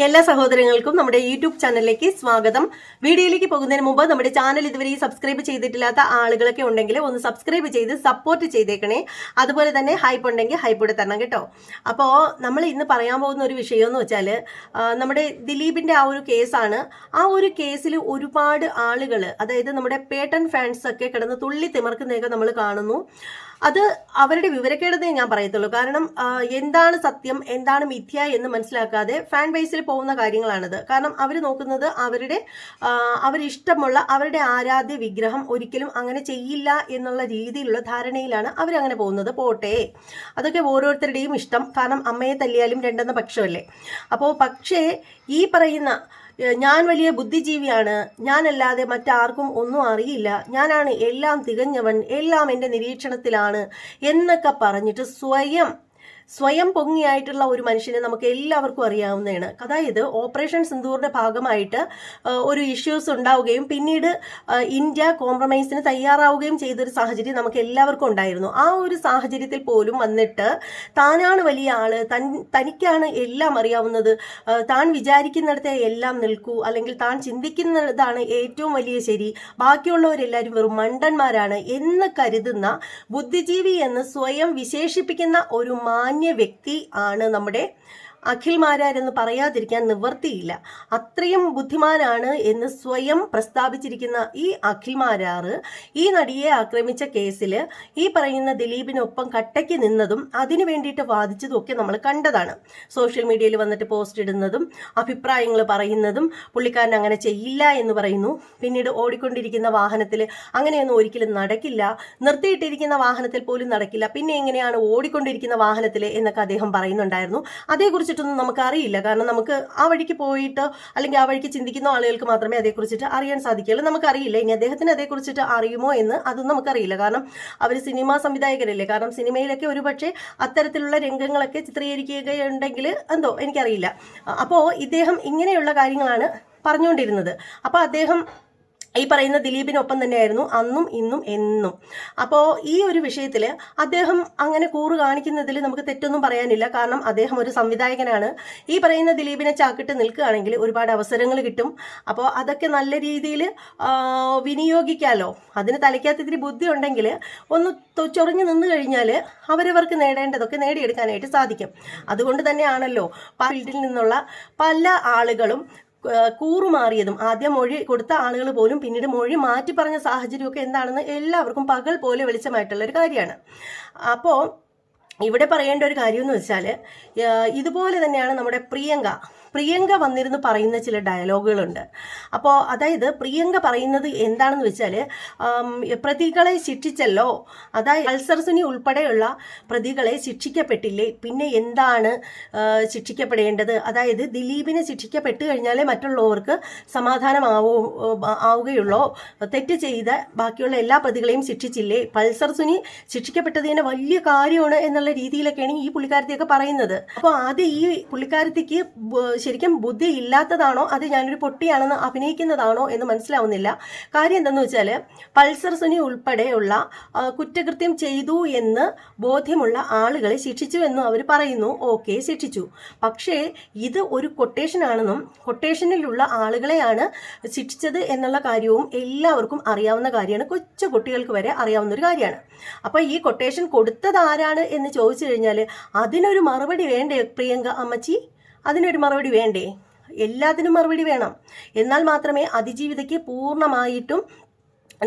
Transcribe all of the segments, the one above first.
എല്ലാ സഹോദരങ്ങൾക്കും നമ്മുടെ യൂട്യൂബ് ചാനലിലേക്ക് സ്വാഗതം. വീഡിയോയിലേക്ക് പോകുന്നതിന് മുമ്പ് നമ്മുടെ ചാനൽ ഇതുവരെ സബ്സ്ക്രൈബ് ചെയ്തിട്ടില്ലാത്ത ആളുകളൊക്കെ ഉണ്ടെങ്കിൽ ഒന്ന് സബ്സ്ക്രൈബ് ചെയ്ത് സപ്പോർട്ട് ചെയ്തേക്കണേ. അതുപോലെ തന്നെ ഹൈപ്പ് ഉണ്ടെങ്കിൽ ഹൈപ്പ് കൂടെ തരണം കേട്ടോ. അപ്പോൾ നമ്മൾ ഇന്ന് പറയാൻ പോകുന്ന ഒരു വിഷയം എന്ന് വെച്ചാൽ നമ്മുടെ ദിലീപിന്റെ ആ ഒരു കേസാണ്. ആ ഒരു കേസിൽ ഒരുപാട് ആളുകൾ, അതായത് നമ്മുടെ പേട്ടൻ ഫാൻസ് ഒക്കെ കിടന്ന് തുള്ളി തിമർക്കുന്നതൊക്കെ നമ്മൾ കാണുന്നു. അത് അവരുടെ വിവരക്കേടെന്നേ ഞാൻ പറയത്തുള്ളൂ. കാരണം എന്താണ് സത്യം എന്താണ് മിഥ്യ എന്ന് മനസ്സിലാക്കാതെ ഫാൻ ബേസിൽ പോകുന്ന കാര്യങ്ങളാണിത്. കാരണം അവർ നോക്കുന്നത് അവരിഷ്ടമുള്ള അവരുടെ ആരാധ്യ വിഗ്രഹം ഒരിക്കലും അങ്ങനെ ചെയ്യില്ല എന്നുള്ള രീതിയിലുള്ള ധാരണയിലാണ് അവരങ്ങനെ പോകുന്നത്. പോട്ടെ, അതൊക്കെ ഓരോരുത്തരുടെയും ഇഷ്ടം. കാരണം അമ്മയെ തല്ലിയാലും രണ്ടെന്ന പക്ഷമല്ലേ. അപ്പോൾ പക്ഷേ ഈ പറയുന്ന ഞാൻ വലിയ ബുദ്ധിജീവിയാണ്, ഞാനല്ലാതെ മറ്റാർക്കും ഒന്നും അറിയില്ല, ഞാനാണ് എല്ലാം തികഞ്ഞവൻ, എല്ലാം എൻ്റെ നിരീക്ഷണത്തിലാണ് എന്നൊക്കെ പറഞ്ഞിട്ട് സ്വയം പൊങ്ങിയായിട്ടുള്ള ഒരു മനുഷ്യനെ നമുക്ക് എല്ലാവർക്കും അറിയാവുന്നതാണ്. അതായത് ഓപ്പറേഷൻ സിന്ദൂറിന്റെ ഭാഗമായിട്ട് ഒരു ഇഷ്യൂസ് ഉണ്ടാവുകയും പിന്നീട് ഇന്ത്യ കോംപ്രമൈസിന് തയ്യാറാവുകയും ചെയ്തൊരു സാഹചര്യം നമുക്ക് എല്ലാവർക്കും ഉണ്ടായിരുന്നു. ആ ഒരു സാഹചര്യത്തിൽ പോലും വന്നിട്ട് താനാണ് വലിയ ആള്, തനിക്കാണ് എല്ലാം അറിയാവുന്നത്, താൻ വിചാരിക്കുന്നിടത്തെ എല്ലാം നിൽക്കൂ, അല്ലെങ്കിൽ താൻ ചിന്തിക്കുന്നതാണ് ഏറ്റവും വലിയ ശരി, ബാക്കിയുള്ളവരെല്ലാവരും വെറും മണ്ടന്മാരാണ് എന്ന് കരുതുന്ന ബുദ്ധിജീവി എന്ന് സ്വയം വിശേഷിപ്പിക്കുന്ന ഒരു മാന്യ വ്യക്തി ആണ് നമ്മുടെ അഖിൽ മാരാർ എന്ന് പറയാതിരിക്കാൻ നിവർത്തിയില്ല. അത്രയും ബുദ്ധിമാനാണ് എന്ന് സ്വയം പ്രസ്താവിച്ചിരിക്കുന്ന ഈ അഖിൽ മാരാർ ഈ നടിയെ ആക്രമിച്ച കേസിൽ ഈ പറയുന്ന ദിലീപിനൊപ്പം കട്ടയ്ക്ക് നിന്നതും അതിനു വേണ്ടിയിട്ട് വാദിച്ചതും ഒക്കെ നമ്മൾ കണ്ടതാണ്. സോഷ്യൽ മീഡിയയിൽ വന്നിട്ട് പോസ്റ്റ് ഇടുന്നതും അഭിപ്രായങ്ങൾ പറയുന്നതും പുള്ളിക്കാരൻ അങ്ങനെ ചെയ്യില്ല എന്ന് പറയുന്നു. പിന്നീട് ഓടിക്കൊണ്ടിരിക്കുന്ന വാഹനത്തിൽ അങ്ങനെയൊന്നും ഒരിക്കലും നടക്കില്ല, നിർത്തിയിട്ടിരിക്കുന്ന വാഹനത്തിൽ പോലും നടക്കില്ല, പിന്നെ എങ്ങനെയാണ് ഓടിക്കൊണ്ടിരിക്കുന്ന വാഹനത്തിൽ എന്നൊക്കെ അദ്ദേഹം പറയുന്നുണ്ടായിരുന്നു. അതേക്കുറിച്ച് നമുക്കറിയില്ല. കാരണം നമുക്ക് ആ വഴിക്ക് പോയിട്ട് അല്ലെങ്കിൽ ആ വഴിക്ക് ചിന്തിക്കുന്ന ആളുകൾക്ക് മാത്രമേ അതേക്കുറിച്ചിട്ട് അറിയാൻ സാധിക്കുള്ളൂ. നമുക്കറിയില്ല ഇനി അദ്ദേഹത്തിന് അതേക്കുറിച്ചിട്ട് അറിയുമോ എന്ന്, അതും നമുക്കറിയില്ല. കാരണം അവർ സിനിമാ സംവിധായകരല്ലേ. കാരണം സിനിമയിലൊക്കെ ഒരുപക്ഷെ അത്തരത്തിലുള്ള രംഗങ്ങളൊക്കെ ചിത്രീകരിക്കുകയുണ്ടെങ്കിൽ എന്തോ എനിക്കറിയില്ല. അപ്പോൾ ഇദ്ദേഹം ഇങ്ങനെയുള്ള കാര്യങ്ങളാണ് പറഞ്ഞുകൊണ്ടിരുന്നത്. അപ്പോൾ അദ്ദേഹം ഈ പറയുന്ന ദിലീപിനൊപ്പം തന്നെയായിരുന്നു അന്നും ഇന്നും എന്നും. അപ്പോൾ ഈ ഒരു വിഷയത്തിൽ അദ്ദേഹം അങ്ങനെ കൂറ് കാണിക്കുന്നതിൽ നമുക്ക് തെറ്റൊന്നും പറയാനില്ല. കാരണം അദ്ദേഹം ഒരു സംവിധായകനാണ്. ഈ പറയുന്ന ദിലീപിനെ ചാക്കിട്ട് നിൽക്കുകയാണെങ്കിൽ ഒരുപാട് അവസരങ്ങൾ കിട്ടും. അപ്പോൾ അതൊക്കെ നല്ല രീതിയിൽ വിനിയോഗിക്കാമല്ലോ. അതിന് തലയ്ക്കകത്ത് ഇത്തിരി ബുദ്ധി ഉണ്ടെങ്കിൽ ഒന്ന് ചൊറിഞ്ഞു നിന്ന് കഴിഞ്ഞാൽ അവരവർക്ക് നേടേണ്ടതൊക്കെ നേടിയെടുക്കാനായിട്ട് സാധിക്കും. അതുകൊണ്ട് തന്നെയാണല്ലോ ഫീൽഡിൽ നിന്നുള്ള പല ആളുകളും കൂറുമാറിയതും. ആദ്യം മൊഴി കൊടുത്ത ആളുകൾ പോലും പിന്നീട് മൊഴി മാറ്റി പറഞ്ഞ സാഹചര്യമൊക്കെ എന്താണെന്ന് എല്ലാവർക്കും പകൽ പോലെ വെളിച്ചമായിട്ടുള്ള ഒരു കാര്യമാണ്. അപ്പോൾ ഇവിടെ പറയേണ്ട ഒരു കാര്യം എന്ന് വെച്ചാൽ ഇതുപോലെ തന്നെയാണ് നമ്മുടെ പ്രിയങ്ക വന്നിരുന്ന് പറയുന്ന ചില ഡയലോഗുകളുണ്ട്. അപ്പോൾ അതായത് പ്രിയങ്ക പറയുന്നത് എന്താണെന്ന് വെച്ചാൽ പ്രതികളെ ശിക്ഷിച്ചല്ലോ, അതായത് അൾസർ സുനി ഉൾപ്പെടെയുള്ള പ്രതികളെ ശിക്ഷിക്കപ്പെട്ടില്ലേ, പിന്നെ എന്താണ് ശിക്ഷിക്കപ്പെടേണ്ടത്? അതായത് ദിലീപിനെ ശിക്ഷിക്കപ്പെട്ട് കഴിഞ്ഞാലേ മറ്റുള്ളവർക്ക് ആവുകയുള്ളോ? തെറ്റ് ചെയ്ത ബാക്കിയുള്ള എല്ലാ പ്രതികളെയും ശിക്ഷിച്ചില്ലേ? പൾസർ സുനി ശിക്ഷിക്കപ്പെട്ടതിന് വലിയ കാര്യമാണ് എന്നുള്ള രീതിയിലൊക്കെയാണ് ഈ പുള്ളിക്കാരത്തിയൊക്കെ പറയുന്നത്. അപ്പോൾ ആദ്യം ഈ പുള്ളിക്കാരത്തിക്ക് ശരിക്കും ബുദ്ധി ഇല്ലാത്തതാണോ അത് ഞാനൊരു പൊട്ടിയാണെന്ന് അഭിനയിക്കുന്നതാണോ എന്ന് മനസ്സിലാവുന്നില്ല. കാര്യം എന്താണെന്ന് വെച്ചാൽ പൾസർ സുനി ഉൾപ്പെടെയുള്ള കുറ്റകൃത്യം ചെയ്തു എന്ന് ബോധ്യമുള്ള ആളുകളെ ശിക്ഷിച്ചു എന്നും അവർ പറയുന്നു. ഓക്കെ, ശിക്ഷിച്ചു. പക്ഷേ ഇത് ഒരു കൊട്ടേഷൻ ആണെന്നും കൊട്ടേഷനിലുള്ള ആളുകളെയാണ് ശിക്ഷിച്ചത് എന്നുള്ള കാര്യവും എല്ലാവർക്കും അറിയാവുന്ന കാര്യമാണ്. കൊച്ചു കുട്ടികൾക്ക് വരെ അറിയാവുന്ന ഒരു കാര്യമാണ്. അപ്പോൾ ഈ കൊട്ടേഷൻ കൊടുത്തത് ആരാണ് എന്ന് ചോദിച്ചു കഴിഞ്ഞാൽ അതിനൊരു മറുപടി വേണ്ടേ പ്രിയങ്ക അമ്മച്ചി? അതിനൊരു മറുപടി വേണ്ടേ? എല്ലാത്തിനും മറുപടി വേണം. എന്നാൽ മാത്രമേ അതിജീവിതയ്ക്ക് പൂർണ്ണമായിട്ടും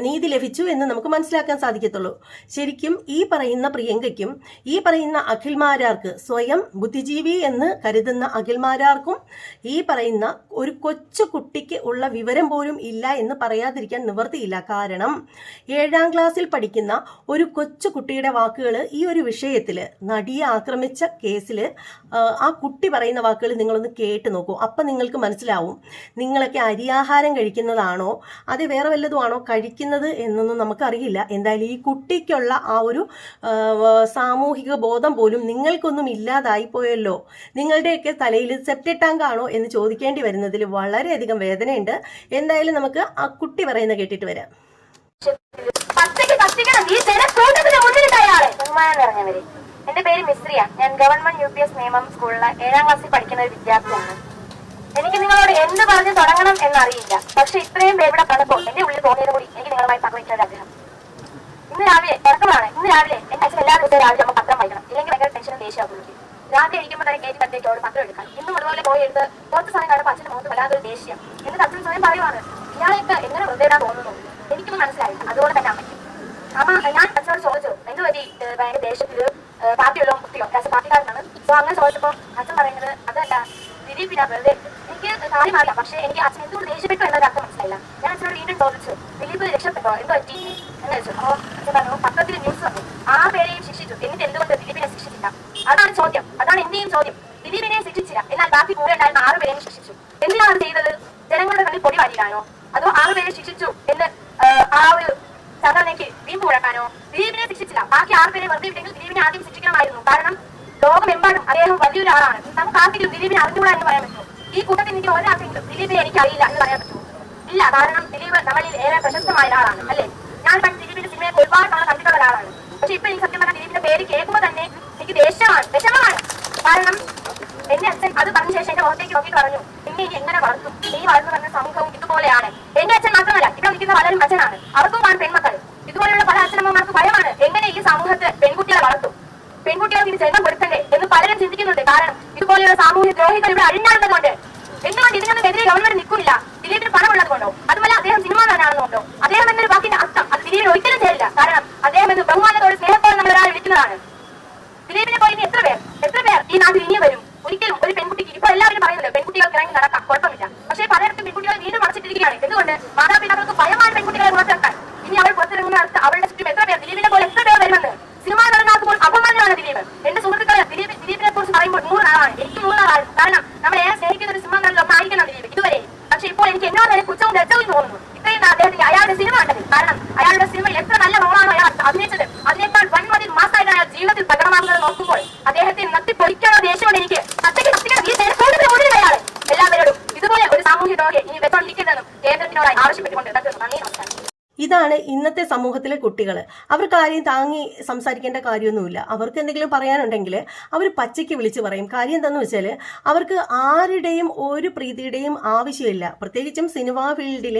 നീതി ലഭിച്ചു എന്ന് നമുക്ക് മനസ്സിലാക്കാൻ സാധിക്കത്തുള്ളൂ. ശരിക്കും ഈ പറയുന്ന പ്രിയങ്കയ്ക്കും ഈ പറയുന്ന അഖിൽമാരാർക്ക്, സ്വയം ബുദ്ധിജീവി എന്ന് കരുതുന്ന അഖിൽമാരാർക്കും ഈ പറയുന്ന ഒരു കൊച്ചു കുട്ടിക്ക് ഉള്ള വിവരം പോലും ഇല്ല എന്ന് പറയാതിരിക്കാൻ നിവർത്തിയില്ല. കാരണം 7ാം ക്ലാസ്സിൽ പഠിക്കുന്ന ഒരു കൊച്ചു കുട്ടിയുടെ വാക്കുകൾ ഈ ഒരു വിഷയത്തിൽ, നടിയെ ആക്രമിച്ച കേസിൽ ആ കുട്ടി പറയുന്ന വാക്കുകൾ നിങ്ങളൊന്ന് കേട്ട് നോക്കൂ. അപ്പം നിങ്ങൾക്ക് മനസ്സിലാവും നിങ്ങളൊക്കെ അരിയാഹാരം കഴിക്കുന്നതാണോ അത് വേറെ വല്ലതുമാണോ കഴിക്കുന്നത് എന്നൊന്നും നമുക്കറിയില്ല. എന്തായാലും ഈ കുട്ടിക്കുള്ള ആ ഒരു സാമൂഹിക ബോധം പോലും നിങ്ങൾക്കൊന്നും ഇല്ലാതായി പോയല്ലോ. നിങ്ങളുടെയൊക്കെ തലയിൽ സെപ്റ്റിക് ടാങ്ക് ആണോ എന്ന് ചോദിക്കേണ്ടി വരുന്നതിൽ വളരെയധികം വേദനയുണ്ട്. എന്തായാലും നമുക്ക് ആ കുട്ടി പറയുന്ന കേട്ടിട്ട് വരാം. എന്റെ പേര് മിശ്രിയ. ഞാൻ ഗവൺമെന്റ് UPS നിയമം സ്കൂളിലെ 7ാം ക്ലാസ്സിൽ പഠിക്കുന്ന ഒരു വിദ്യാർത്ഥിയാണ്. എന്ത് പറഞ്ഞ് തുടങ്ങണം എന്നറിയില്ല. പക്ഷെ ഇത്രയും പേരുടെ പറഞ്ഞപ്പോൾ എന്റെ ഉള്ളിൽ തോന്നിയത് കൂടി എനിക്ക് നിങ്ങളുമായി പങ്കുവയ്ക്കാൻ ആഗ്രഹം. ഇന്ന് രാവിലെ ഉറക്കമാണ്. ഇന്ന് രാവിലെ എന്റെ അച്ഛൻ എല്ലാ ദിവസവും രാവിലെ നമ്മൾ പത്രം വായിക്കണം, ഇല്ലെങ്കിൽ ഭയങ്കര ടെൻഷനും ദേഷ്യമാകും. രാവിലെ ഇരിക്കുമ്പോൾ തന്നെ കയറ്റി തട്ടേക്കോട് പത്രം എടുക്കാൻ. ഇന്നും അതുപോലെ പോയി എടുത്ത് കുറച്ച് സമയം കാണുമ്പോൾ അച്ഛൻ്റെ മുഖത്ത് വല്ലാത്തൊരു ദേഷ്യം. എന്നിട്ട് അച്ഛൻ സ്വയം പറയുവാണ്, ഇയാളെയൊക്കെ എങ്ങനെ വെറുതെ ഇടാൻ തോന്നുന്നു. എനിക്കൊന്നും മനസ്സിലായി. അതുപോലെ തന്നെ അമ്മ ഞാൻ അച്ഛനോട് ചോദിച്ചു, എന്ത് പറ്റി ഭയങ്കര ദേഷ്യത്തില് പാർട്ടിയുള്ളോ കുട്ടിയോ പാർട്ടിക്കാരനാണ്. സോ അങ്ങനെ ചോദിച്ചപ്പോൾ അച്ഛൻ പറയുന്നത് അതല്ല ദിലീപിനാ വെറുതെ. എനിക്ക് കാര്യം അറിയാം, പക്ഷേ എനിക്ക് അച്ഛൻ എന്തുകൊണ്ട് ദേഷ്യപ്പെട്ടു എന്നൊരു അർത്ഥം മനസ്സിലായില്ല. ഞാൻ അച്ഛനോട് വീണ്ടും ചോദിച്ചു, ദിലീപ് രക്ഷപ്പെട്ടോ, എന്തോ പറ്റി എന്ന് ചോദിച്ചു. അപ്പോൾ അച്ഛൻ പറഞ്ഞു, പത്രത്തിൽ ന്യൂസ് വന്നു, 6 പേരെയും ശിക്ഷിച്ചു, എന്നിട്ട് എന്തുകൊണ്ട് ദിലീപിനെ ശിക്ഷിച്ചില്ല. അതാണ് ചോദ്യം, അതാണ് എന്റെയും ചോദ്യം. ദിലീപിനെ ശിക്ഷിച്ചില്ല, എന്നാൽ ബാക്കി കൂടെ ഉണ്ടായിരുന്ന 6 പേരെയും ശിക്ഷിച്ചു. എന്തിനാണ് ചെയ്തത്? ജനങ്ങളുടെ കണ്ണിൽ പൊടി വാരിയിടാനോ അതോ 6 പേരെ ശിക്ഷിച്ചു എന്ന് ആ ഒരു സംഘടനയ്ക്ക് വീമ്പ് മുഴക്കാനോ? ദിലീപിനെ ശിക്ഷിച്ചില്ല, ബാക്കി 6 പേരെ വെറുതെ വിട്ടെങ്കിൽ ദിലീപിനെ ആദ്യം ശിക്ഷിക്കണമായിരുന്നു. കാരണം ലോകമെമ്പാടും അദ്ദേഹം വലിയൊരാളാണ്. നമുക്ക് ആർക്കെങ്കിലും ദിലീപിനെ അറിഞ്ഞുകൂടാ എന്ന് പറയാൻ പറ്റുമോ? ഈ കൂട്ടത്തിൽ എനിക്ക് ഒരാൾക്കെങ്കിലും ദിലീപിനെ എനിക്ക് അറിയില്ല എന്ന് പറയാൻ പറ്റുമോ? ഇല്ല. കാരണം ദിലീപ് നമ്മളിൽ ഏറെ പ്രശസ്തമായ ഒരാളാണ്, അല്ലേ? ഞാൻ പണ്ട് ദിലീപിന്റെ സിനിമയെ ഒരുപാട് തവണ കണ്ടിട്ടുള്ള ഒരാളാണ്. പക്ഷെ ഇപ്പൊ എനിക്ക് സത്യം പറഞ്ഞാൽ ദിലീപിന്റെ പേര് കേൾക്കുമ്പോൾ തന്നെ എനിക്ക് വിഷമമാണ്. കാരണം എന്റെ അച്ഛൻ അത് പറഞ്ഞ ശേഷം എന്റെ മുഖത്തേക്ക് നോക്കിയിട്ട് പറഞ്ഞു, പിന്നെ ഇനി എങ്ങനെ വളർത്തും? നീ വളർന്നു പറഞ്ഞ സമൂഹവും ഇതുപോലെയാണ്. എന്റെ അച്ഛൻ മാത്രമല്ല, ഇവിടെ നിൽക്കുന്ന പലരും അച്ഛനാണ്, അവർക്കുമാണ് പെൺമക്കൾ. ഇതുപോലെയുള്ള പല അച്ഛനമ്മമാർക്ക് ഭയമാണ്, എങ്ങനെ ഈ സമൂഹത്തിൽ പെൺകുട്ടികളെ വളർത്തും, പെൺകുട്ടികൾക്ക് ഇത് ജന്മം കൊടുക്കണ്ടേ എന്ന് പലരും ചിന്തിക്കുന്നുണ്ട്. കാരണം ഇതുപോലെയുള്ള സാമൂഹ്യ ദ്രോഹികൾ ഇവിടെ അഴിഞ്ഞാടുന്നതുകൊണ്ട്. എന്തുകൊണ്ട് ഇതിനൊന്നെതിരെ ഗവൺമെന്റ് നിൽക്കില്ല? ദിലീപിന് പണമുള്ളത് കൊണ്ടോ? അതുപോലെ അദ്ദേഹം സിനിമ നടനാണെന്നുണ്ടോ? അദ്ദേഹം എന്നൊരു വാക്കിന്റെ അർത്ഥം അത് ദിലീപിന് ഒരിക്കലും ചേരില്ല. കാരണം അദ്ദേഹം എന്ന് ബഹുമാനത്തോടെ സ്നേഹത്തോടെ നമ്മൾ ഒരാൾ വിളിക്കുന്നതാണ്. ദിലീപിനെ പോലെ ഇനി എത്ര പേർ ഈ നാട്ടിൽ ഇനിയും വരും? ഒരിക്കലും ഒരു പെൺകുട്ടിക്ക് ഇപ്പൊ എല്ലാവരും പറയുന്നത് പെൺകുട്ടികൾക്ക് ഇറങ്ങി നടക്കാം, കുഴപ്പമില്ല. പക്ഷേ പലയിടത്തും പെൺകുട്ടികളെ വീണ്ടും മറച്ചിട്ടിരിക്കുകയാണ്. എന്തുകൊണ്ട്? മാതാപിതാക്കൾക്ക് ഭയമാണ് പെൺകുട്ടികളെ പുറത്തിറക്കാൻ. ഇനി അവൾ പുറത്തിറങ്ങുന്ന അവളുടെ ചുറ്റും എത്ര പേർ ദിലീപിനെ പോലെ എത്ര പേർ വരുമെന്ന്. സിനിമ നടനാക്കുമ്പോൾ അപമാനമാണ് ദിലീപ്. എന്റെ സുഹൃത്തുക്കളെ ദിലീപിനെ കുറിച്ച് പറയുമ്പോൾ 100 ആളാണ്, എനിക്ക് 100 ആളാണ്. കാരണം നമ്മൾ ഏറെ സ്നേഹിക്കുന്ന ഒരു സിനിമ നടനൊക്കെ ആയിരിക്കണം ദിലീപ് ഇതുവരെ. പക്ഷെ ഇപ്പോൾ എനിക്ക് എന്നോട് തന്നെ കുറ്റവും ലജ്ജവും തോന്നുന്നു. ഇത്രയും അദ്ദേഹത്തിന് അയാളുടെ സിനിമ കണ്ടത്. കാരണം അയാളുടെ സിനിമയിൽ എത്ര നല്ല റോളാണ് അയാൾ അഭിനയിച്ചത്. അതിനേക്കാൾ 1 മാസമായിട്ട് അയാൾ ജീവിതത്തിൽ പ്രകടമാകുന്നത് നോക്കുമ്പോൾ അദ്ദേഹത്തെ നത്തിപ്പൊളിക്കാനോ ദേഷ്യമാണ് എനിക്ക്. എല്ലാവരോടും ഇതുപോലെ ഒരു സാമൂഹ്യ ദ്രോഹിയെ ഇനി വെച്ചോണ്ടിരിക്കുന്നതെന്നും കേന്ദ്രത്തിനോടായി ആവശ്യപ്പെട്ടുകൊണ്ട് നന്ദി, നമസ്കാരം. ഇതാണ് ഇന്നത്തെ സമൂഹത്തിലെ കുട്ടികൾ. അവർക്ക് ആരെയും താങ്ങി സംസാരിക്കേണ്ട കാര്യമൊന്നുമില്ല. അവർക്ക് എന്തെങ്കിലും പറയാനുണ്ടെങ്കിൽ അവർ പച്ചയ്ക്ക് വിളിച്ച് പറയും. കാര്യം എന്താണെന്ന് വെച്ചാൽ അവർക്ക് ആരുടെയും ഒരു പ്രീതിയുടെയും ആവശ്യമില്ല. പ്രത്യേകിച്ചും സിനിമാ ഫീൽഡിൽ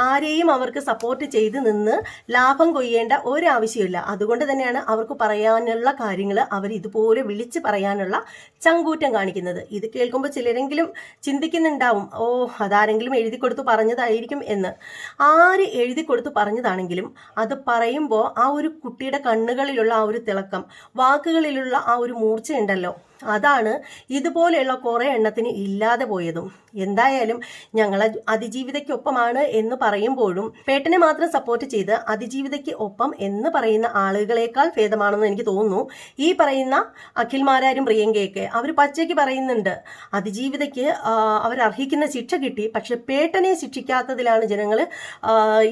ആരെയും അവർക്ക് സപ്പോർട്ട് ചെയ്ത് നിന്ന് ലാഭം കൊയ്യേണ്ട ഒരാവശ്യമില്ല. അതുകൊണ്ട് തന്നെയാണ് അവർക്ക് പറയാനുള്ള കാര്യങ്ങൾ അവർ ഇതുപോലെ വിളിച്ച് പറയാനുള്ള ചങ്കൂറ്റം കാണിക്കുന്നത്. ഇത് കേൾക്കുമ്പോൾ ചിലരെങ്കിലും ചിന്തിക്കുന്നുണ്ടാവും, ഓ അതാരെങ്കിലും എഴുതി കൊടുത്ത് പറഞ്ഞതായിരിക്കും എന്ന്. ആര് എഴുതി കൊടുത്ത് പറഞ്ഞതാണെങ്കിലും അത് പറയുമ്പോൾ ആ ഒരു കുട്ടിയുടെ കണ്ണുകളിലുള്ള ആ ഒരു തിളക്കം, വാക്കുകളിലുള്ള ആ ഒരു മൂർച്ചയുണ്ടല്ലോ, അതാണ് ഇതുപോലെയുള്ള കുറേ എണ്ണത്തിന് ഇല്ലാതെ പോയതും. എന്തായാലും ഞങ്ങൾ അതിജീവിതയ്ക്കൊപ്പമാണ് എന്ന് പറയുമ്പോഴും പേട്ടനെ മാത്രം സപ്പോർട്ട് ചെയ്ത് അതിജീവിതയ്ക്ക് ഒപ്പം എന്ന് പറയുന്ന ആളുകളെക്കാൾ ഭേദമാണെന്ന് എനിക്ക് തോന്നുന്നു ഈ പറയുന്ന അഖിൽമാരാരും പ്രിയങ്കയൊക്കെ. അവർ പച്ചയ്ക്ക് പറയുന്നുണ്ട് അതിജീവിതയ്ക്ക് അവരർഹിക്കുന്ന ശിക്ഷ കിട്ടി, പക്ഷെ പേട്ടനെ ശിക്ഷിക്കാത്തതിലാണ് ജനങ്ങൾ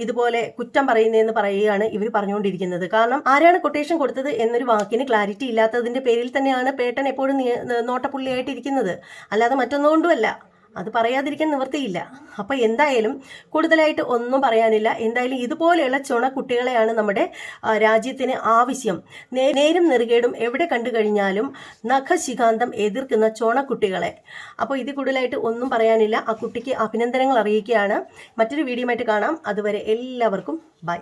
ഇതുപോലെ കുറ്റം പറയുന്നതെന്ന് പറയുകയാണ് ഇവർ പറഞ്ഞുകൊണ്ടിരിക്കുന്നത്. കാരണം ആരാണ് കൊട്ടേഷൻ കൊടുത്തത് എന്നൊരു വാക്കിന് ക്ലാരിറ്റി ഇല്ലാത്തതിന്റെ പേരിൽ തന്നെയാണ് പേട്ടൻ എപ്പോഴും നോട്ടപ്പുള്ളിയായിട്ടിരിക്കുന്നത്, അല്ലാതെ മറ്റൊന്നുകൊണ്ടുമല്ല. അത് പറയാതിരിക്കാൻ നിവൃത്തിയില്ല. അപ്പോൾ എന്തായാലും കൂടുതലായിട്ട് ഒന്നും പറയാനില്ല. എന്തായാലും ഇതുപോലെയുള്ള ചുണ കുട്ടികളെയാണ് നമ്മുടെ രാജ്യത്തിന് ആവശ്യം. നേരും നെറുകേടും എവിടെ കണ്ടു കഴിഞ്ഞാലും നഖശിഖാന്തം എതിർക്കുന്ന ചുണ കുട്ടികളെ. അപ്പോൾ ഇത് കൂടുതലായിട്ട് ഒന്നും പറയാനില്ല. ആ കുട്ടിക്ക് അഭിനന്ദനങ്ങൾ അറിയിക്കുകയാണ്. മറ്റൊരു വീഡിയോ ആയിട്ട് കാണാം. അതുവരെ എല്ലാവർക്കും ബൈ.